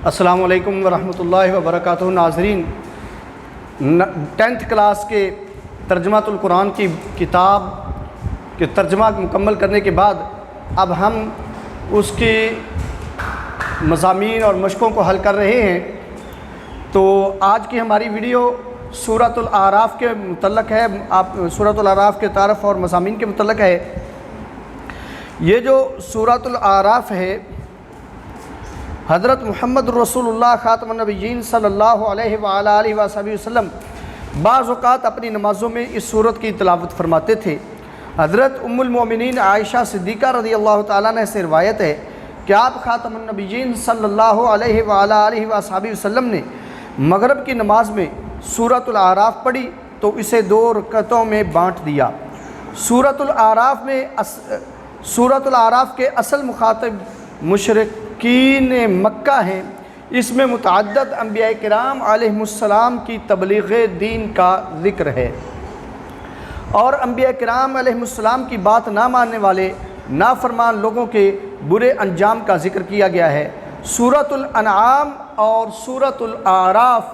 السلام علیکم ورحمۃ اللہ وبرکاتہ۔ ناظرین، 10th کلاس کے ترجمۃ القرآن کی کتاب کے ترجمہ مکمل کرنے کے بعد اب ہم اس کی مضامین اور مشقوں کو حل کر رہے ہیں۔ تو آج کی ہماری ویڈیو سورۃ الاعراف کے متعلق ہے۔ سورۃ الاعراف کے تعارف اور مضامین کے متعلق ہے۔ یہ جو سورۃ الاعراف ہے، حضرت محمد رسول اللہ خاتم النبیین صلی اللہ علیہ وآلہ وسلم بعض اوقات اپنی نمازوں میں اس سورت کی تلاوت فرماتے تھے۔ حضرت ام المومنین عائشہ صدیقہ رضی اللہ تعالیٰ عنہ سے روایت ہے کہ آپ خاتم النبیین صلی اللہ علیہ وآلہ وسلم نے مغرب کی نماز میں سورۃ الاعراف پڑھی تو اسے 2 رکعتوں میں بانٹ دیا۔ سورۃ الاعراف کے اصل مخاطب مشرکین مکہ ہیں۔ اس میں متعدد انبیاء کرام علیہم السلام کی تبلیغ دین کا ذکر ہے اور انبیاء کرام علیہم السلام کی بات نہ ماننے والے نافرمان لوگوں کے برے انجام کا ذکر کیا گیا ہے۔ سورۃ الانعام اور سورۃ الاعراف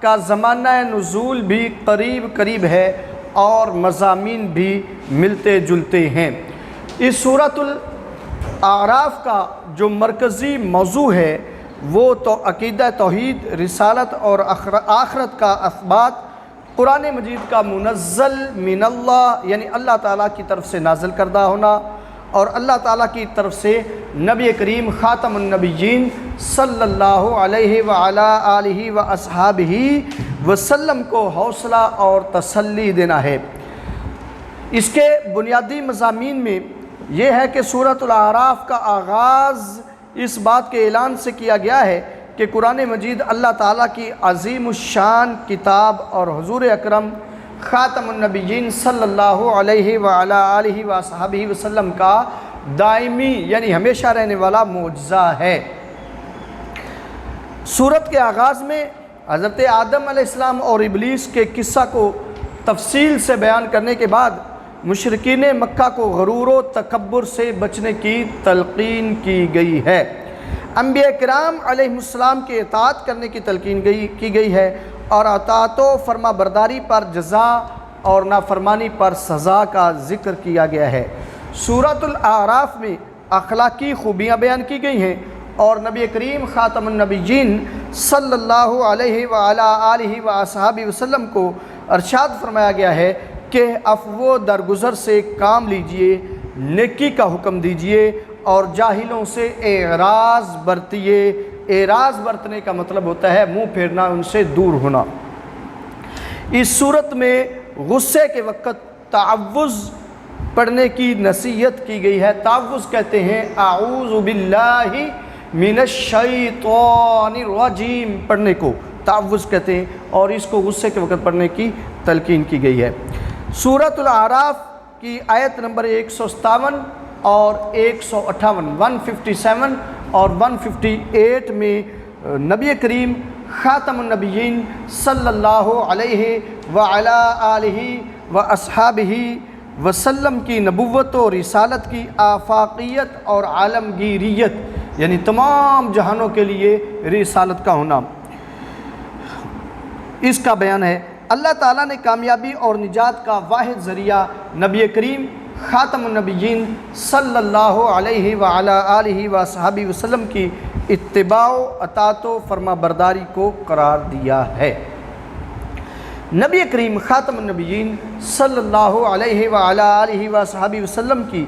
کا زمانہ نزول بھی قریب ہے اور مضامین بھی ملتے جلتے ہیں۔ اس سورۃ الاعراف کا جو مرکزی موضوع ہے وہ تو عقیدہ توحید، رسالت اور آخرت کا اثبات، قرآن مجید کا منزل من اللہ یعنی اللہ تعالیٰ کی طرف سے نازل کردہ ہونا اور اللہ تعالیٰ کی طرف سے نبی کریم خاتم النبیین صلی اللہ علیہ وآلہ وصحبہ وسلم کو حوصلہ اور تسلی دینا ہے۔ اس کے بنیادی مضامین میں یہ ہے کہ سورۃ الاعراف کا آغاز اس بات کے اعلان سے کیا گیا ہے کہ قرآن مجید اللہ تعالیٰ کی عظیم الشان کتاب اور حضور اکرم خاتم النبیین صلی اللہ علیہ وآلہ وصحبہ وسلم کا دائمی یعنی ہمیشہ رہنے والا معجزہ ہے۔ سورت کے آغاز میں حضرت آدم علیہ السلام اور ابلیس کے قصہ کو تفصیل سے بیان کرنے کے بعد مشرکین مکہ کو غرور و تکبر سے بچنے کی تلقین کی گئی ہے۔ انبیاء کرام علیہ السلام کے اطاعت کرنے کی تلقین کی گئی ہے اور اطاعت و فرما برداری پر جزا اور نافرمانی پر سزا کا ذکر کیا گیا ہے۔ سورۃ الاعراف میں اخلاقی خوبیاں بیان کی گئی ہیں اور نبی کریم خاتم النبیین صلی اللہ علیہ وآلہ وصحبہ وسلم کو ارشاد فرمایا گیا ہے کہ عفو درگزر سے کام لیجئے، نیکی کا حکم دیجئے اور جاہلوں سے اعراض برتیے۔ اعراض برتنے کا مطلب ہوتا ہے منہ پھیرنا، ان سے دور ہونا۔ اس صورت میں غصے کے وقت تعوذ پڑھنے کی نصیحت کی گئی ہے۔ تعوذ کہتے ہیں اعوذ باللہ من الشیطان الرجیم پڑھنے کو تعوذ کہتے ہیں اور اس کو غصے کے وقت پڑھنے کی تلقین کی گئی ہے۔ سورۃ الاعراف کی آیت نمبر 157 اور 158 157 اور 158 میں نبی کریم خاتم النبیین صلی اللہ علیہ وآلہ وصحبہ وسلم کی نبوت و رسالت کی آفاقیت اور عالمگیریت یعنی تمام جہانوں کے لیے رسالت کا ہونا، اس کا بیان ہے۔ اللہ تعالیٰ نے کامیابی اور نجات کا واحد ذریعہ نبی کریم خاتم النبیین صلی اللہ علیہ وآلہ وصحبہ وسلم کی اتباع و اطاعت و فرما برداری کو قرار دیا ہے۔ نبی کریم خاتم النبیین صلی اللہ علیہ وآلہ وصحبہ وسلم کی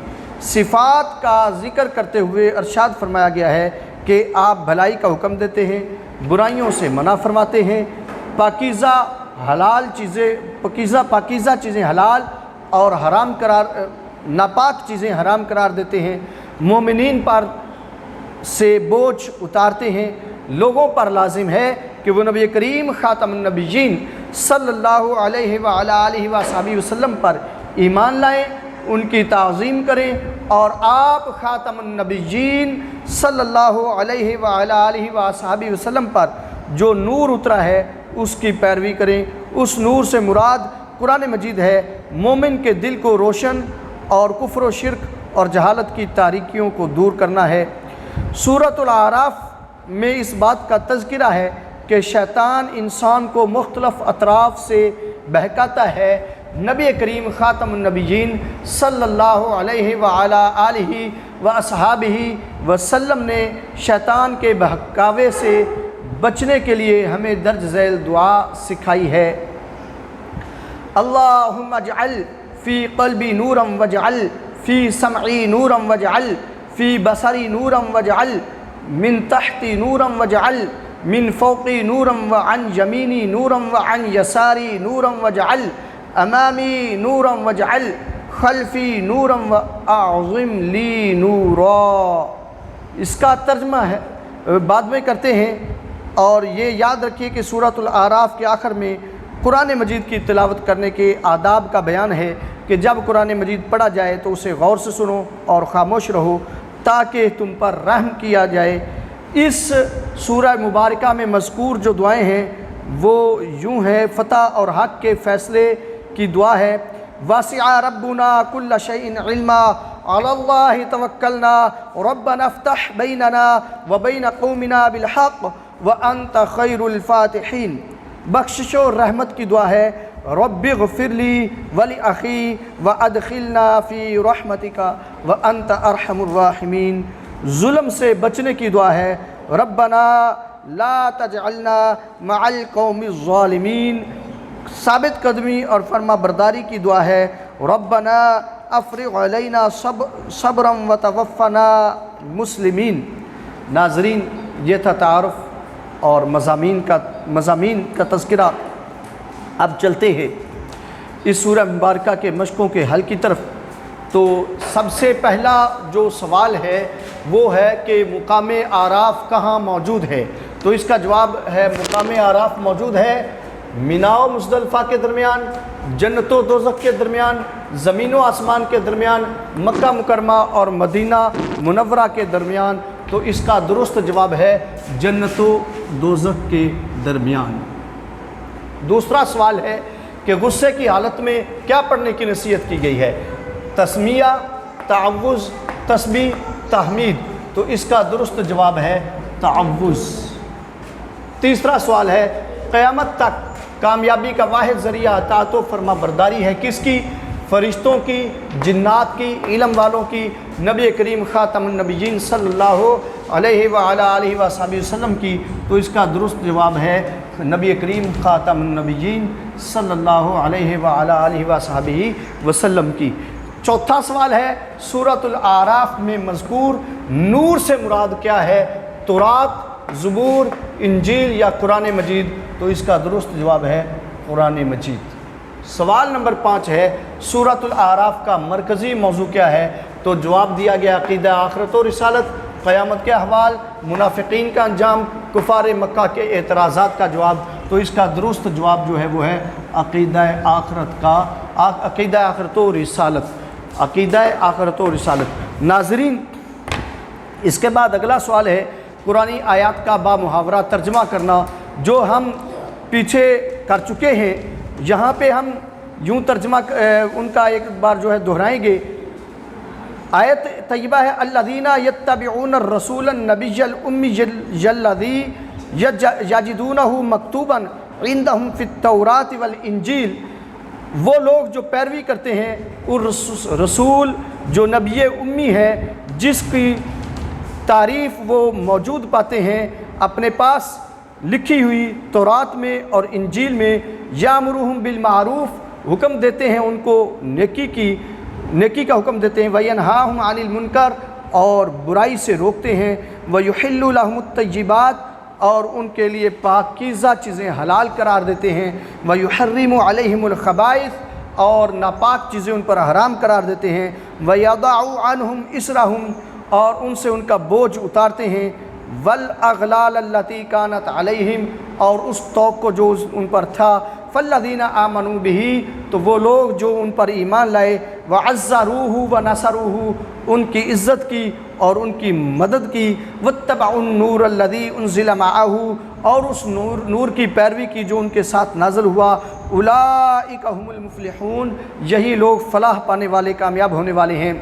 صفات کا ذکر کرتے ہوئے ارشاد فرمایا گیا ہے کہ آپ بھلائی کا حکم دیتے ہیں، برائیوں سے منع فرماتے ہیں، پاکیزہ چیزیں حلال اور ناپاک چیزیں حرام قرار دیتے ہیں، مومنین پر سے بوجھ اتارتے ہیں۔ لوگوں پر لازم ہے کہ وہ نبی کریم خاتم النبیین صلی اللہ علیہ وآلہ وصحبہ وسلم پر ایمان لائیں، ان کی تعظیم کریں اور آپ خاتم النبیین صلی اللہ علیہ وآلہ وصحبہ وسلم پر جو نور اترا ہے اس کی پیروی کریں۔ اس نور سے مراد قرآن مجید ہے۔ مومن کے دل کو روشن اور کفر و شرک اور جہالت کی تاریکیوں کو دور کرنا ہے۔ سورۃ الاعراف میں اس بات کا تذکرہ ہے کہ شیطان انسان کو مختلف اطراف سے بہکاتا ہے۔ نبی کریم خاتم النبیین صلی اللہ علیہ وعلا آلہ واصحابہ وسلم نے شیطان کے بہکاوے سے بچنے کے لیے ہمیں درج ذیل دعا سکھائی ہے۔ اللہم اجعل فی قلبی نورا واجعل فی سمعی نورا واجعل فی بصری نورا واجعل من تحتی نورا واجعل من فوقی نورا وعن یمینی نورا وعن یساری نورا واجعل امامی نورا واجعل خلفی نورا واعظم لی نورا۔ اس کا ترجمہ ہے بعد میں کرتے ہیں، اور یہ یاد رکھیے کہ سورۃ الاعراف کے آخر میں قرآن مجید کی تلاوت کرنے کے آداب کا بیان ہے کہ جب قرآن مجید پڑھا جائے تو اسے غور سے سنو اور خاموش رہو تاکہ تم پر رحم کیا جائے۔ اس سورہ مبارکہ میں مذکور جو دعائیں ہیں وہ یوں ہے۔ فتح اور حق کے فیصلے کی دعا ہے، واسع ربنا کل شیء علما علی اللہ توکلنا ربنا افتح بیننا وبین قومنا بالحق وانت خیر الفاتحین۔ بخشش و رحمت کی دعا ہے، رب اغفر لی ولاخی وادخلنا فی رحمتک وانت ارحم الراحمین۔ ظلم سے بچنے کی دعا ہے، ربنا لا تجعلنا مع القوم الظالمین۔ ثابت قدمی اور فرما برداری کی دعا ہے، ربنا افرغ علینا صبرا وتوفنا مسلمین۔ ناظرین، یہ تھا تعارف اور مضامین کا تذکرہ۔ اب چلتے ہیں اس سورہ مبارکہ کے مشقوں کے حل کی طرف۔ تو سب سے پہلا جو سوال ہے وہ ہے کہ مقام اعراف کہاں موجود ہے؟ تو اس کا جواب ہے مقام اعراف موجود ہے مینا و مزدلفہ کے درمیان، جنت و دوزخ کے درمیان، زمین و آسمان کے درمیان، مکہ مکرمہ اور مدینہ منورہ کے درمیان۔ تو اس کا درست جواب ہے جنت و دوزخ کے درمیان۔ دوسرا سوال ہے کہ غصے کی حالت میں کیا پڑھنے کی نصیحت کی گئی ہے؟ تسمیہ، تعوذ، تسبیح، تحمید۔ تو اس کا درست جواب ہے تعوذ۔ تیسرا سوال ہے قیامت تک کامیابی کا واحد ذریعہ اطاعت و فرما برداری ہے کس کی؟ فرشتوں کی، جنات کی، علم والوں کی، نبی کریم خاتم النبیین صلی اللہ علیہ وعلا آلہ وصحبہ وسلم کی۔ تو اس کا درست جواب ہے نبی کریم خاتم النبیین صلی اللہ علیہ وعلا آلہ وصحبہ وسلم کی۔ چوتھا سوال ہے سورۃ الاعراف میں مذکور نور سے مراد کیا ہے؟ تورات، زبور، انجیل یا قرآن مجید؟ تو اس کا درست جواب ہے قرآن مجید۔ سوال نمبر 5 ہے سورۃ الاعراف کا مرکزی موضوع کیا ہے؟ تو جواب دیا گیا عقیدہ آخرت و رسالت، قیامت کے احوال، منافقین کا انجام، کفار مکہ کے اعتراضات کا جواب۔ تو اس کا درست جواب جو ہے وہ ہے عقیدہ آخرت و رسالت، عقیدہ آخرت و رسالت۔ ناظرین، اس کے بعد اگلا سوال ہے قرآنی آیات کا با محاورہ ترجمہ کرنا، جو ہم پیچھے کر چکے ہیں۔ یہاں پہ ہم یوں ترجمہ ان کا ایک بار جو ہے دہرائیں گے۔ آیت طیبہ ہے الذین یتبعون الرسول النبی الامی الذی یجدونہ مکتوبا عندہم فی التوراۃ والانجیل۔ وہ لوگ جو پیروی کرتے ہیں اس رسول جو نبی امی ہے، جس کی تعریف وہ موجود پاتے ہیں اپنے پاس لکھی ہوئی تورات میں اور انجیل میں۔ یامرہم بالمعروف، حکم دیتے ہیں ان کو نیکی کا حکم دیتے ہیں، وینہاہم عن المنکر، اور برائی سے روکتے ہیں، ویحل لہم الطیبات، اور ان کے لیے پاکیزہ چیزیں حلال قرار دیتے ہیں، ویحرم علیہم الخبائث، اور ناپاک چیزیں ان پر حرام قرار دیتے ہیں، ویضع عنہم اسرہم، اور ان سے ان کا بوجھ اتارتے ہیں، والاغلال التی کانت علیہم، اور اس طوق کو جو ان پر تھا، فالذین آمنوا بہ، تو وہ لوگ جو ان پر ایمان لائے، وعزروہ ونصروہ، ان کی عزت کی اور ان کی مدد کی، واتبعوا النور الذی انزل معہ، اور اس نور کی پیروی کی جو ان کے ساتھ نازل ہوا، اولئک هم المفلحون، یہی لوگ فلاح پانے والے، کامیاب ہونے والے ہیں۔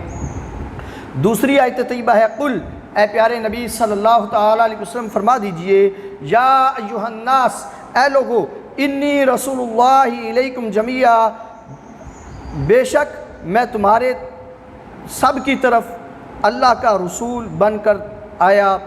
دوسری آیت طیبہ ہے قل اے پیارے نبی صلی اللہ تعالیٰ علیہ وسلم فرما دیجئے یا ایھا الناس، اے لوگو، انی رسول اللہ علیکم جمیعا، بے شک میں تمہارے سب کی طرف اللہ کا رسول بن کر آیا،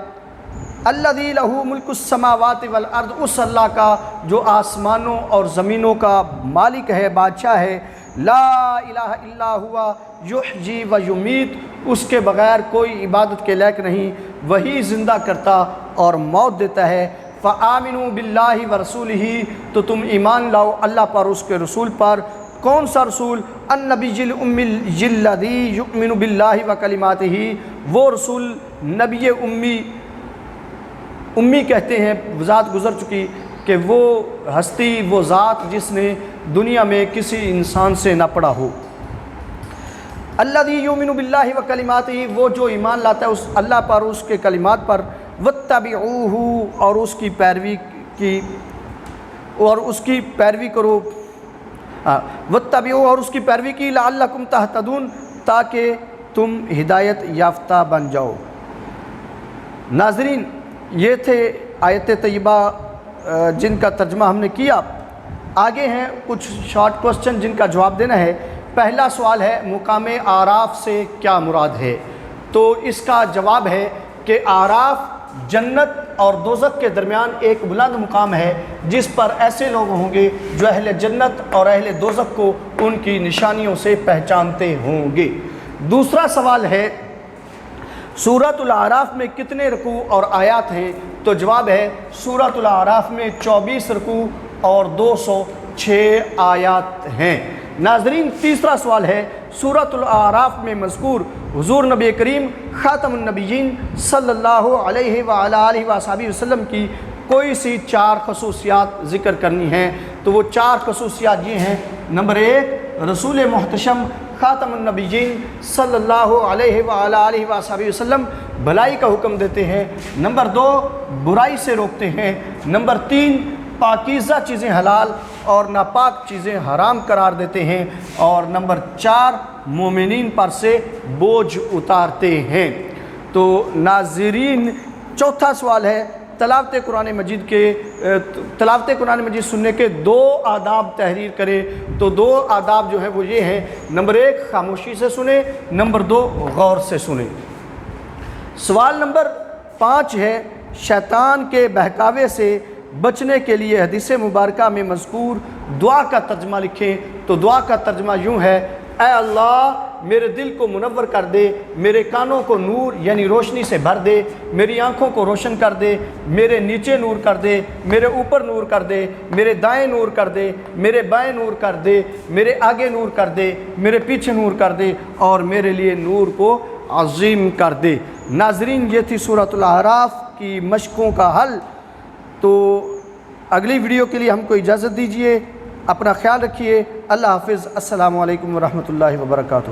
الذی لہ ملک السماوات والارض، اس اللہ کا جو آسمانوں اور زمینوں کا مالک ہے، بادشاہ ہے، لا الہ الا ہوا یحیی و یمیت، اس کے بغیر کوئی عبادت کے لائق نہیں، وہی زندہ کرتا اور موت دیتا ہے، فآمنوا باللہ ورسولہ، تو تم ایمان لاؤ اللہ پر، اس کے رسول پر۔ کون سا رسول؟ النبی الامی الذی یؤمن باللہ وکلماتہ، وہ رسول نبی امی کہتے ہیں، ذات گزر چکی کہ وہ ہستی، وہ ذات جس نے دنیا میں کسی انسان سے نہ پڑھا ہو۔ الذی یؤمن باللہ وکلماتہ، وہ جو ایمان لاتا ہے اس اللہ پر، اس کے کلمات پر، واتبعوہ، اور اس کی پیروی کرو، واتبعوہ، اور اس کی پیروی کی، لعلکم تہتدون، تاکہ تم ہدایت یافتہ بن جاؤ۔ ناظرین، یہ تھے آیت طیبہ جن کا ترجمہ ہم نے کیا۔ آگے ہیں کچھ شارٹ کوسچن جن کا جواب دینا ہے۔ پہلا سوال ہے مقام اعراف سے کیا مراد ہے؟ تو اس کا جواب ہے کہ اعراف جنت اور دوزخ کے درمیان ایک بلند مقام ہے، جس پر ایسے لوگ ہوں گے جو اہل جنت اور اہل دوزخ کو ان کی نشانیوں سے پہچانتے ہوں گے۔ دوسرا سوال ہے سورۃ الاعراف میں کتنے رکوع اور آیات ہیں؟ تو جواب ہے سورۃ الاعراف میں 24 رکوع اور 206 آیات ہیں۔ ناظرین، تیسرا سوال ہے سورۃ الاعراف میں مذکور حضور نبی کریم خاتم النبیین صلی اللہ علیہ وآلہ وصحبہ وسلم کی کوئی سی 4 خصوصیات ذکر کرنی ہیں۔ تو وہ 4 خصوصیات یہ ہیں: نمبر 1، رسول محتشم خاتم النبیین صلی اللہ علیہ وآلہ وصحبہ وسلم بھلائی کا حکم دیتے ہیں۔ نمبر 2، برائی سے روکتے ہیں۔ نمبر 3، پاکیزہ چیزیں حلال اور ناپاک چیزیں حرام قرار دیتے ہیں۔ اور نمبر 4، مومنین پر سے بوجھ اتارتے ہیں۔ تو ناظرین، چوتھا سوال ہے تلاوت قرآن مجید سننے کے 2 آداب تحریر کریں۔ تو 2 آداب جو ہیں وہ یہ ہیں: نمبر 1، خاموشی سے سنیں، نمبر 2، غور سے سنیں۔ سوال نمبر 5 ہے شیطان کے بہکاوے سے بچنے کے لیے حدیث مبارکہ میں مذکور دعا کا ترجمہ لکھیں۔ تو دعا کا ترجمہ یوں ہے: اے اللہ، میرے دل کو منور کر دے، میرے کانوں کو نور یعنی روشنی سے بھر دے، میری آنکھوں کو روشن کر دے، میرے نیچے نور کر دے، میرے اوپر نور کر دے، میرے دائیں نور کر دے، میرے بائیں نور کر دے، میرے آگے نور کر دے، میرے پیچھے نور کر دے، اور میرے لیے نور کو عظیم کر دے۔ ناظرین، یہ تھی سورۃ الاعراف کی مشقوں کا حل۔ تو اگلی ویڈیو کے لیے ہم کو اجازت دیجیے، اپنا خیال رکھیے، اللہ حافظ، السلام علیکم ورحمۃ اللہ وبرکاتہ۔